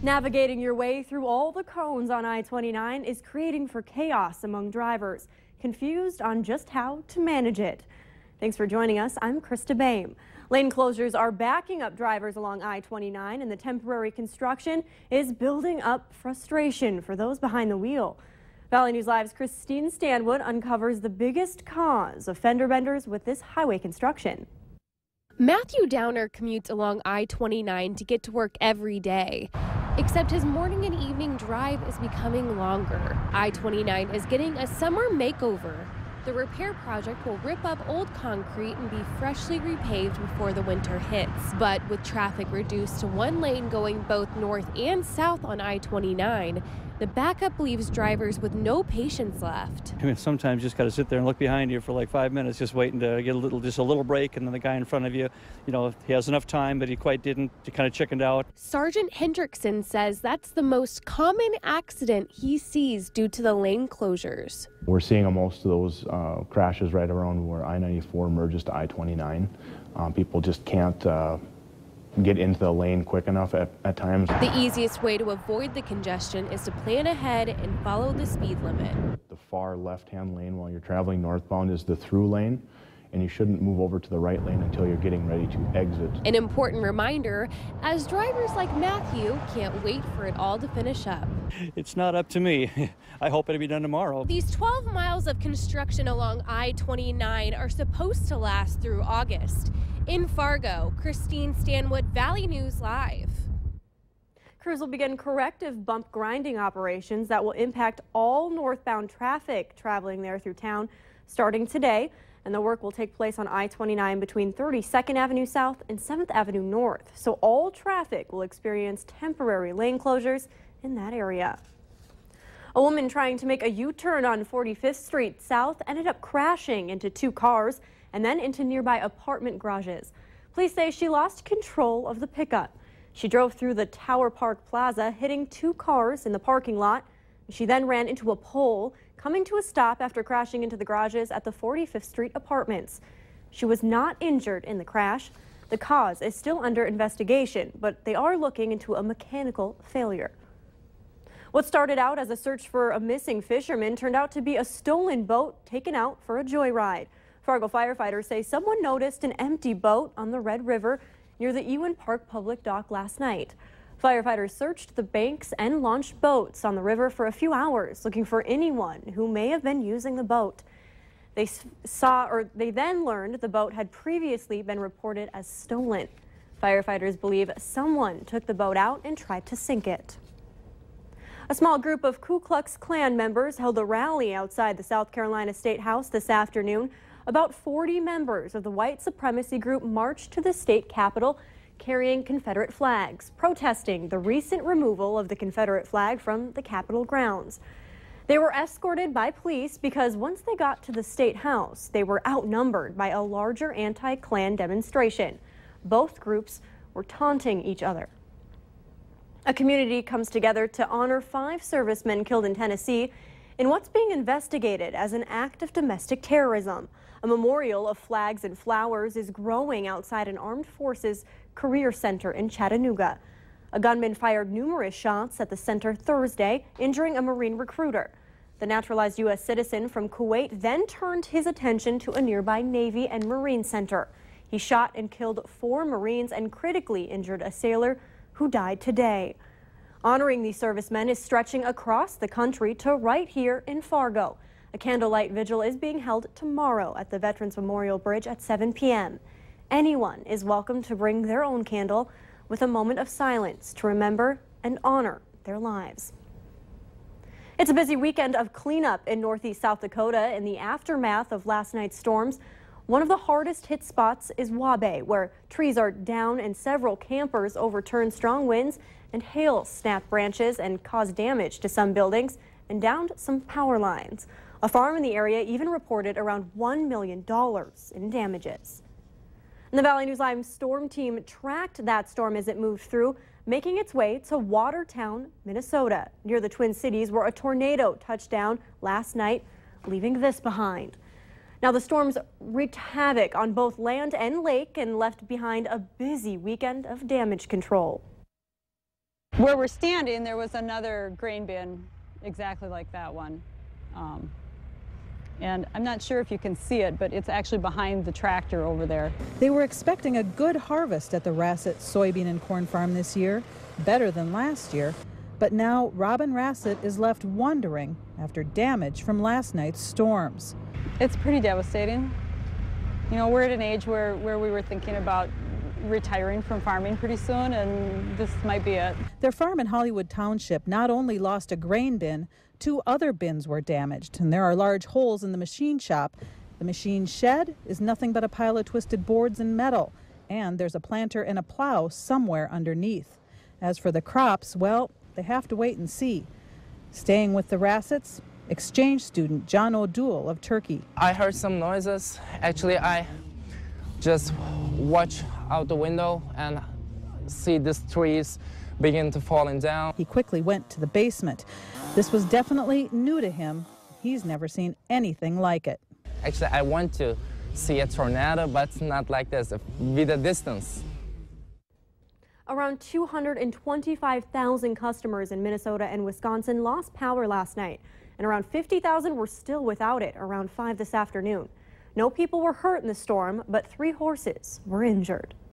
Navigating your way through all the cones on I-29 is creating for chaos among drivers, confused on just how to manage it. Thanks for joining us. I'm Krista Boehm. Lane closures are backing up drivers along I-29, and the temporary construction is building up frustration for those behind the wheel. Valley News Live's Christine Stanwood uncovers the biggest cause of fender benders with this highway construction. Matthew Downer commutes along I-29 to get to work every day, except his morning and evening drive is becoming longer. I-29 is getting a summer makeover. The repair project will rip up old concrete and be freshly repaved before the winter hits. But with traffic reduced to one lane going both north and south on I-29, the backup leaves drivers with no patience left. I mean, sometimes you just got to sit there and look behind you for like 5 minutes, just waiting to get just a little break, and then the guy in front of you, he has enough time, but he quite didn't. He kind of chickened out. Sergeant Hendrickson says that's the most common accident he sees due to the lane closures. We're seeing most of those crashes right around where I-94 merges to I-29. People just can't get into the lane quick enough at times. The easiest way to avoid the congestion is to plan ahead and follow the speed limit. The far left-hand lane while you're traveling northbound is the through lane, and you shouldn't move over to the right lane until you're getting ready to exit. An important reminder, as drivers like Matthew can't wait for it all to finish up. It's not up to me. I hope it'll be done tomorrow. These 12 miles of construction along I-29 are supposed to last through August. In Fargo, Christine Stanwood, Valley News Live. Crews will begin corrective bump grinding operations that will impact all northbound traffic traveling there through town starting today. And the work will take place on I-29 between 32nd Avenue South and 7th Avenue North. So all traffic will experience temporary lane closures in that area. A woman trying to make a U-turn on 45th Street South ended up crashing into two cars and then into nearby apartment garages. Police say she lost control of the pickup. She drove through the Tower Park Plaza, hitting two cars in the parking lot. She then ran into a pole, coming to a stop after crashing into the garages at the 45th Street Apartments. She was not injured in the crash. The cause is still under investigation, but they are looking into a mechanical failure. What started out as a search for a missing fisherman turned out to be a stolen boat taken out for a joyride. Fargo firefighters say someone noticed an empty boat on the Red River near the Ewan Park Public Dock last night. Firefighters searched the banks and launched boats on the river for a few hours, looking for anyone who may have been using the boat. They then learned the boat had previously been reported as stolen. Firefighters believe someone took the boat out and tried to sink it. A small group of Ku Klux Klan members held a rally outside the South Carolina State House this afternoon. About 40 members of the white supremacy group marched to the state capitol carrying Confederate flags, protesting the recent removal of the Confederate flag from the Capitol grounds. They were escorted by police because once they got to the State House, they were outnumbered by a larger anti-Klan demonstration. Both groups were taunting each other. A community comes together to honor 5 servicemen killed in Tennessee in what's being investigated as an act of domestic terrorism. A memorial of flags and flowers is growing outside an armed forces career center in Chattanooga. A gunman fired numerous shots at the center Thursday, injuring a Marine recruiter. The naturalized U.S. citizen from Kuwait then turned his attention to a nearby Navy and Marine center. He shot and killed 4 Marines and critically injured a sailor who died today. Honoring these servicemen is stretching across the country to right here in Fargo. A candlelight vigil is being held tomorrow at the Veterans Memorial Bridge at 7 p.m. Anyone is welcome to bring their own candle with a moment of silence to remember and honor their lives. It's a busy weekend of cleanup in northeast South Dakota in the aftermath of last night's storms. One of the hardest hit spots is Wabe, where trees are down and several campers overturned strong winds and hail snapped branches and caused damage to some buildings and downed some power lines. A farm in the area even reported around $1 million in damages. And the Valley News Live storm team tracked that storm as it moved through, making its way to Watertown, Minnesota, near the Twin Cities, where a tornado touched down last night, leaving this behind. Now, the storms wreaked havoc on both land and lake and left behind a busy weekend of damage control. Where we're standing, there was another grain bin exactly like that one. And I'm not sure if you can see it, but it's actually behind the tractor over there. They were expecting a good harvest at the Rassett soybean and corn farm this year, better than last year. But now Robin Rassett is left wondering after damage from last night's storms. It's pretty devastating. You know, we're at an age where we were thinking about retiring from farming pretty soon, and this might be it. Their farm in Hollywood Township not only lost a grain bin, 2 other bins were damaged, and there are large holes in the machine shop. The machine shed is nothing but a pile of twisted boards and metal, and there's a planter and a plow somewhere underneath. As for the crops, well, they have to wait and see. Staying with the Rassetts, exchange student John O'Doul of Turkey. I heard some noises. Actually, I just watch out the window and see these trees begin to falling down. He quickly went to the basement. This was definitely new to him. He's never seen anything like it. Actually, I want to see a tornado, but not like this, with a distance. Around 225,000 customers in Minnesota and Wisconsin lost power last night, and around 50,000 were still without it around 5 this afternoon. No people were hurt in the storm, but 3 horses were injured.